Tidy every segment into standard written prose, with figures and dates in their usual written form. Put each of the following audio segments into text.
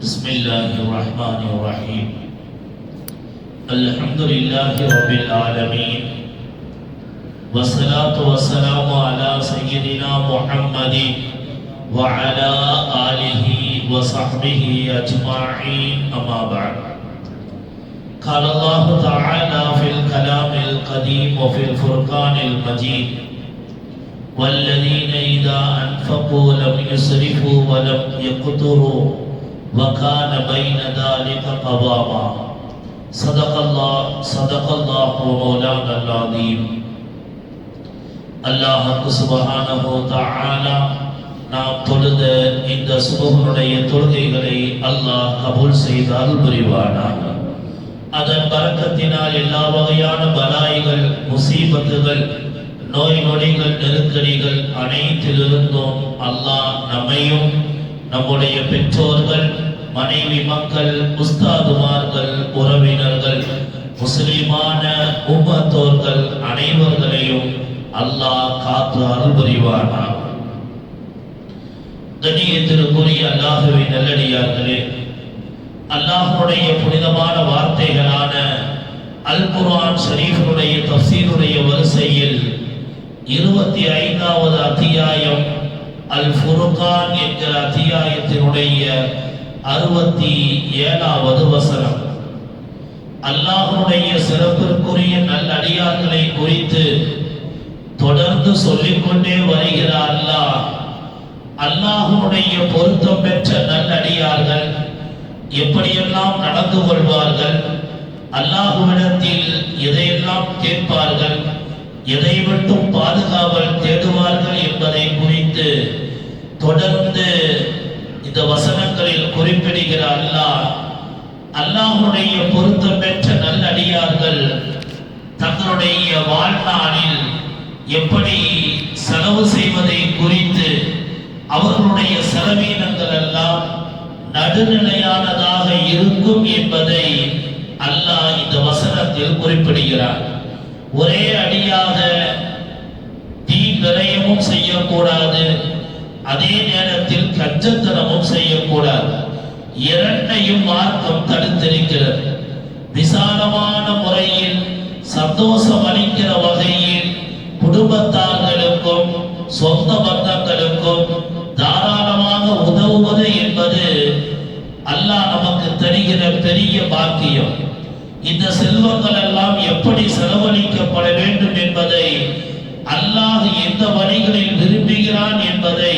بسم الله الرحمن الرحيم. الحمد لله رب العالمين، والصلاة والسلام على سيدنا محمد وعلى آله وصحبه أجمعين، أما بعد. قال الله تعالى في الكلام القديم وفي الفرقان المجيد: والذين إذا أنفقوا لم يسرفوا ولم يقتروا وكان بين ذلك قواما. صدق الله مولانا العظيم. அல்லாஹ் சுப்ஹானஹு வ தஆலா நாம் தொழுத இந்த சுபஹுடைய தொழுகைகளை அல்லாஹ் கபூல் செய்து அருள் புரிவானாக. அதன் பரக்கத்தினால் எல்லா வகையான பலாய்கள், முசீபத்துகள், நோய் நொடிகள், நெருக்கடிகள் அனைத்திலிருந்தும் அல்லாஹ் நம்மையும் நம்முடைய பெற்றோர்கள், மனைவி, மக்கள், உஸ்தாதுமார்கள், உறவினர்கள், முஸ்லிமான உம்மத்தோர்கள் அனைவர்களையும் அல்லாஹ் காத்து அருள் புரிவானாக. கண்ணியத்திற்குரிய அல்லாஹ்வின் நல்லடியார்களே, அல்லாஹ்வுடைய புனிதமான வார்த்தைகளான அல் குர்ஆன் ஷரீஃபுடைய தஃசீருடைய வரிசையில் 25வது அத்தியாயம் அல் ஃபுர்கான் என்கிற அத்தியாயத்தினுடைய 67வது வசனம். அல்லாஹ்வுடைய சிறப்பிற்குரிய நல்லடியார்களை குறித்து தொடர்ந்து சொல்லிக்கொண்டே வருகிற அல்லாஹ்வுடைய பொருத்தம் பெற்ற நல்லடியார்கள் எப்படியெல்லாம் நடந்து கொள்வார்கள், அல்லாஹ்விடத்தில் எதையெல்லாம் கேட்பார்கள், எதை விட்டும் பாதுகாவல் தேடுவார்கள் என்பதை குறித்து தொடர்ந்து இந்த வசனங்களில் குறிப்பிடுகிற அல்லாஹ்வுடைய பொருத்தம் பெற்ற நல்லடியார்கள் தங்களுடைய வாழ்நாளில் எப்படி செலவு செய்வதை குறித்து அவர்களுடைய செலவீனங்கள் எல்லாம் நடுநிலையானதாக இருக்கும் என்பதை அல்லாஹ் இந்த வசனத்தில் குறிப்பிடுகிறார். ஒரே அடியாக தீன் விரயமும் செய்யக்கூடாது, அதே நேரத்தில் கஞ்சத்தனமும் செய்யக்கூடாது. இரண்டையும் மார்க்கம் தடுத்திருக்கிறது. விசாலமான முறையில் சந்தோஷம் அளிக்கிற வகையில் குடும்பத்தார்களுக்கும் சொந்த பந்தங்களுக்கும் தாராளமாக உதவுவது என்பது அல்லாஹ் நமக்கு தருகிற பெரிய பாக்கியம். இந்த செல்வங்கள் எல்லாம் எப்படி செலவழிக்கப்பட வேண்டும் என்பதை அல்லாஹ் எந்த வழிகளில் விரும்புகிறான் என்பதை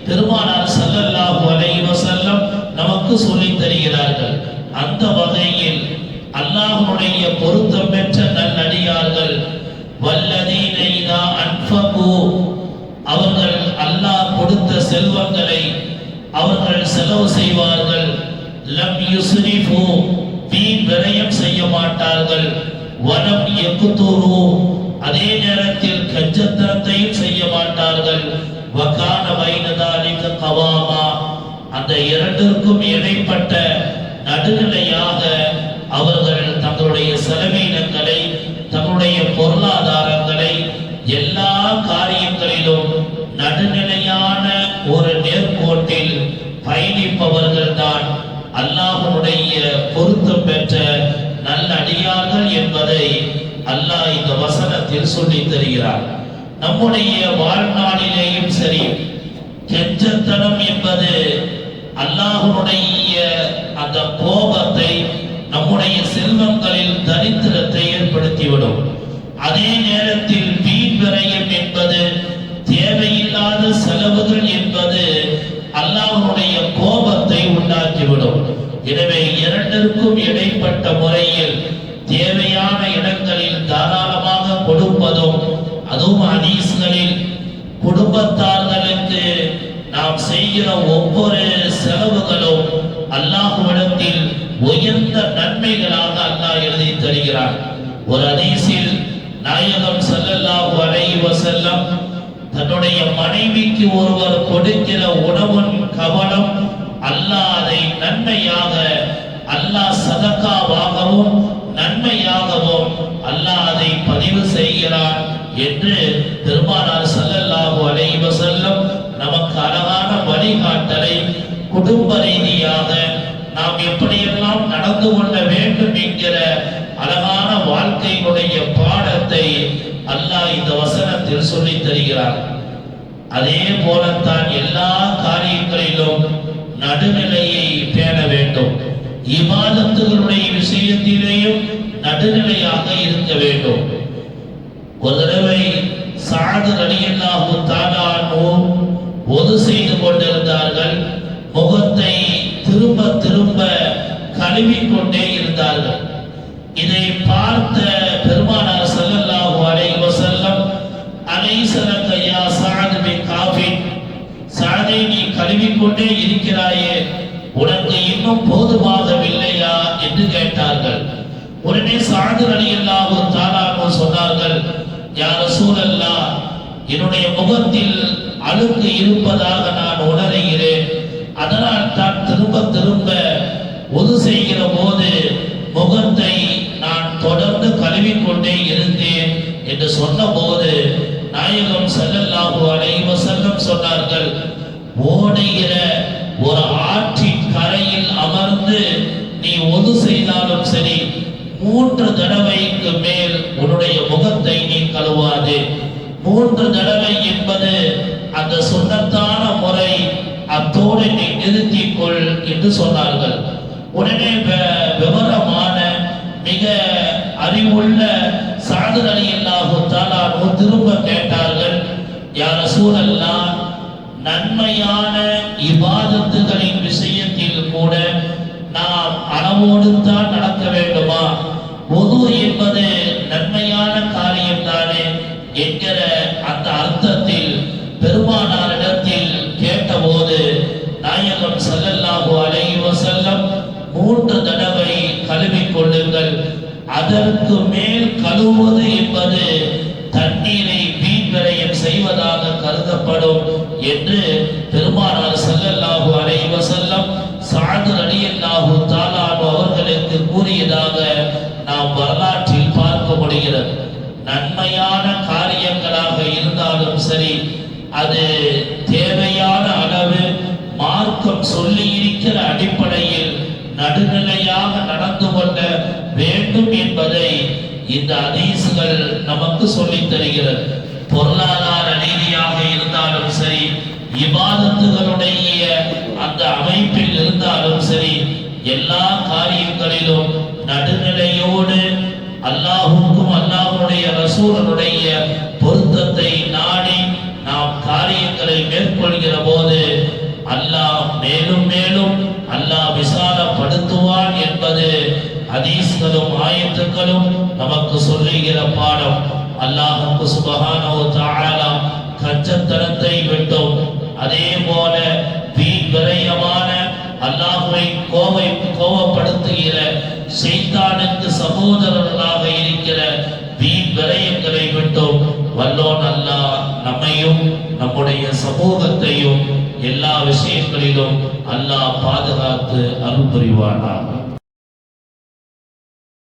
பெருமானார் ஸல்லல்லாஹு அலைஹி வஸல்லம் நமக்கு சொல்லித் தருகிறார்கள். அந்த வகையில் அல்லாஹ்வுடைய பொருத்தம் பெற்ற நல்லடியார்கள் வல்லதீன இதா அன்ஃபகு, அவர்கள் அல்லாஹ் கொடுத்த செல்வங்களை அவர்கள் செலவு செய்வார்கள். லம் யுஸ்ரிஃபு, வீண் விரயம் செய்ய மாட்டார்கள். வலம் யக்துரு, அதே நேரத்தில் கஞ்சத்தனத்தையும் செய்ய மாட்டார்கள். வகான பைன தாலிக கவாமா, அந்த இரண்டிற்கும் இடைப்பட்ட நடுநிலையாக அவர்கள் தங்களுடைய செலவீனங்களை, தங்களுடைய பொருளாதாரங்களை எல்லா காரியங்களிலும் நடுநிலையான ஒரு நேர்கோட்டில் பயணிப்பவர்கள் தான் அல்லாஹ்வுடைய பொருத்தம் பெற்ற நல்லடியார்கள் என்பதை அல்லாஹ் இந்த வசனத்தில் சொல்லித் தருகிறார். நம்முடைய வாழ்நாளிலேயும் சரி, கெஞ்சத்தனம் என்பது அல்லாஹ்வுடைய அந்த கோபத்தை, நம்முடைய செல்வங்களில் தரித்திரத்தை ஏற்படுத்திவிடும். அதே நேரத்தில் வீண் விரயம் என்பது, தேவையில்லாத செலவுகள் என்பது அல்லாஹ்வுடைய கோபத்தை உண்டாக்கிவிடும். எனவே இரண்டிற்கும் இடைப்பட்ட முறையில் தேவையான இடங்களில் தாராளமாக கொடுப்பதும், அதுவும் ஹதீஸ்களில் குடும்பத்தார்களுக்கு நாம் செய்கிற ஒவ்வொரு செலவுகளும் அல்லாஹ்விடத்தில் உயர்ந்த நன்மைகளாக அல்லாஹ் எழுதி தருகிறார். ஒரு ஹதீஸில் நாயகம் ஸல்லல்லாஹு அலைஹி வஸல்லம் தன்னுடைய மனைவிக்கு ஒருவர் கொடுக்கிற உணவின் கவனம் அல்லாஹ் அதை நன்மையாக, அல்லாஹ் சதகாவாகவும் நன்மையாகவும் அல்லாஹ் அதை பதிவு செய்கிறார் என்று பெருமானார் ஸல்லல்லாஹு அலைஹி வஸல்லம் நமக்கு அழகான வழிகாட்டலை குடும்ப ரீதியாக நாம் எப்படியெல்லாம் நடந்து கொள்ள வேண்டும் என்கிற அழகான வாழ்க்கையினுடைய பாடத்தை அல்லாஹ் இந்த வசனத்தில் சொல்லித் தருகிறார். அதே போலத்தான் எல்லா காரியங்களிலும் நடுநிலையை பேண வேண்டும். இபாதத்துகளுடைய விஷயத்திலேயும் நடுநிலையாக இருக்க வேண்டும். ஒரு தடவை சஅத் ரலியல்லாஹு தஆலா அன்ஹு ஒது செய்து கொண்டிருந்தார்கள். முகத்தை திரும்ப திரும்ப கழுவிக்கொண்டே இருந்தார்கள். இதை பார்த்த பெருமானார் ஸல்லல்லாஹு அலைஹி வஸல்லம், அலைஸலக யா சஅத் பின் காஃபின், சஅதை நீ கழுவிக்கொண்டே இருக்கிறாயே, உனக்கு இன்னும் போதுமாகவில்லையா என்று கேட்டார்கள். உடனே சஅத் ரலியல்லாஹு தஆலா அன்ஹு சொன்னார்கள், யா ரசூலல்லாஹ், என்னுடைய முகத்தில் அழுக்கு இருப்பதாக நான் உணர்கிறேன். அதனால் தான் திரும்ப திரும்ப ஒது செய்கிற போது முகத்தை நான் தொடர்ந்து கழுவிக்கொண்டே இருந்தேன் என்று சொன்ன போது நாயகம் ஸல்லல்லாஹு அலைஹி வஸல்லம் சொன்னார்கள், ஓடுகிற ஒரு ஆற்றின் கரையில் அமர்ந்து நீ ஒது செய்தாலும் சரி, 3 தடவைக்கு மேல் உன்னுடைய முகத்தை நீ கழுவாதே. 3 தடவை என்பது அந்த சுன்னத்தான முறை, அத்தோடு நீ நிறுத்திக்கொள் என்று சொன்னார்கள். உடனே விவரமான மிக அறிவுள்ள சஅத் ரலியல்லாஹு தஆலா அன்ஹு திரும்ப கேட்டார்கள், யா ரசூலல்லாஹ், நன்மையான இபாதத்துகளின் விஷயத்தில் கூட நாம் அளவோடு தான் நடக்க வேண்டுமா? வுது என்பது நன்மையான காரியம் தானே என்கிற அந்த அர்த்தத்தில் பெருமானாரிடத்தில் கேட்டபோது நாயகம் ஸல்லல்லாஹு அலைஹி வஸல்லம் 3 தடவை கழுவிக் கொள்ளுங்கள், அதற்கு மேல் கழுவுவது என்பது தண்ணீரை வீண் விரயம் செய்வதாக கருதப்படும் என்று பெருமானார் ஸல்லல்லாஹு அலைஹி வஸல்லம் சஅத் ரலியல்லாஹு தஆலா அவர்களுக்கு கூறியதாக நாம் வரலாற்றில் பார்க்க முடிகிறது. நன்மையான காரியங்களாக இருந்தாலும் சரி, அது தேவையான அளவு மார்க்கம் சொல்லி இருக்கிற அடிப்படையில் நடுநிலையாக நடந்து கொள்ள வேண்டும் என்பதை இந்த ஹதீஸ்கள் நமக்கு சொல்லித் தருகிறது. பொருளாதார ரீதியாக இருந்தாலும் சரி, இபாதத்துகளுடைய அந்த அமைப்பில் இருந்தாலும் சரி, எல்லா காரியங்களிலும் நடுநிலையோடு அல்லாஹ்வுக்கும் அல்லாஹ்வுடைய ரசூலுடைய பொருத்தத்தை நாடி நாம் காரியங்களை மேற்கொள்கிற போது அல்லாஹ் மேலும் மேலும் அல்லாஹ் விசாலப்படுத்துவான் என்பது ஹதீஸ்களும் ஆயத்துக்களும் நமக்கு சொல்லுகிற பாடம். அல்லாஹ் சுப்ஹானஹு வ தஆலா கஞ்சத்தனத்தை விட்டும், அதே போல வீண் விரயமான அல்லாஹ்வை கோபப்படுத்துகிற ஷைத்தானுக்கு சகோதரர்களாக இருக்கிற வீண் விரயங்களை விட்டும் வல்லோன் அல்லாஹ் நம்மையும் நம்முடைய சமூகத்தையும் எல்லா விஷயங்களிலும் அல்லாஹ் பாதுகாத்து அருள் புரிவானாக.